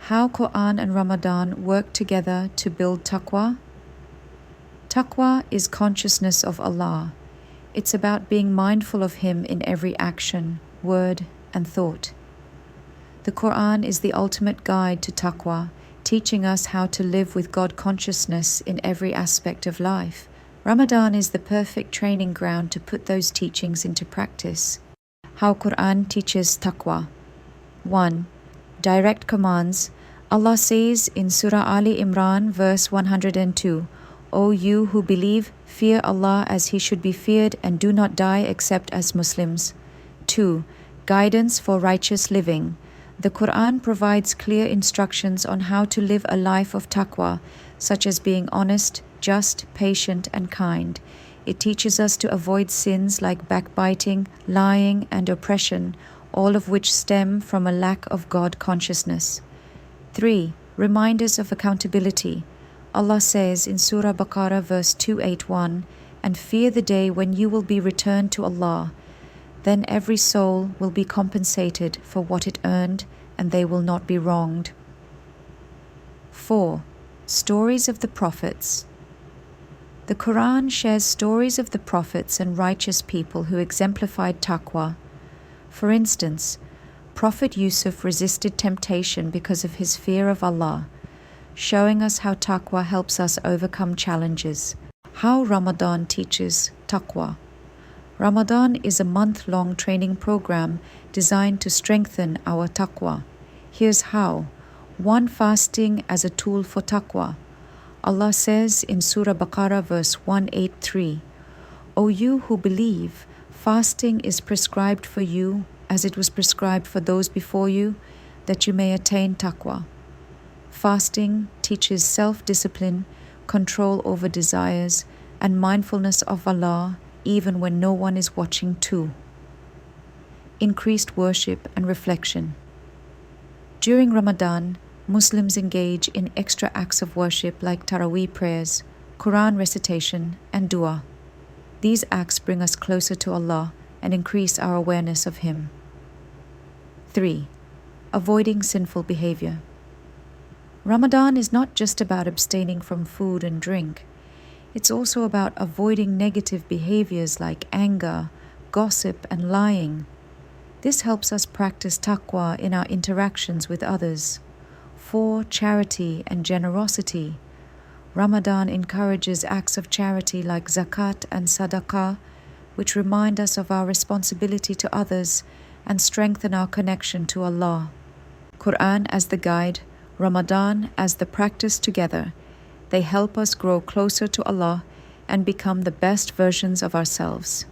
How Quran and Ramadan work together to build taqwa. Taqwa is consciousness of Allah. It's about being mindful of Him in every action, word, and thought. The Quran is the ultimate guide to taqwa, teaching us how to live with God consciousness in every aspect of life. Ramadan is the perfect training ground to put those teachings into practice. How Quran teaches taqwa. 1. Direct commands. Allah says in Surah Ali Imran, verse 102, O you who believe, fear Allah as He should be feared and do not die except as Muslims. 2. Guidance for righteous living. The Quran provides clear instructions on how to live a life of taqwa, such as being honest, just, patient, and kind. It teaches us to avoid sins like backbiting, lying, and oppression, all of which stem from a lack of God consciousness. 3. Reminders of accountability. Allah says in Surah Baqarah verse 281, and fear the day when you will be returned to Allah. Then every soul will be compensated for what it earned, and they will not be wronged. 4. Stories of the Prophets. The Quran shares stories of the prophets and righteous people who exemplified taqwa. For instance, Prophet Yusuf resisted temptation because of his fear of Allah, showing us how taqwa helps us overcome challenges. How Ramadan teaches taqwa. Ramadan is a month-long training program designed to strengthen our taqwa. Here's how. 1. Fasting as a tool for taqwa. Allah says in Surah Baqarah verse 183, O you who believe, fasting is prescribed for you as it was prescribed for those before you, that you may attain taqwa. Fasting teaches self-discipline, control over desires, and mindfulness of Allah even when no one is watching too. Increased worship and reflection. During Ramadan, Muslims engage in extra acts of worship like Taraweeh prayers, Quran recitation, and dua. These acts bring us closer to Allah and increase our awareness of Him. 3. Avoiding sinful behavior. Ramadan is not just about abstaining from food and drink. It's also about avoiding negative behaviors like anger, gossip, and lying. This helps us practice taqwa in our interactions with others. 4. Charity and generosity. Ramadan encourages acts of charity like zakat and sadaqah, which remind us of our responsibility to others and strengthen our connection to Allah. Quran as the guide, Ramadan as the practice together. They help us grow closer to Allah and become the best versions of ourselves.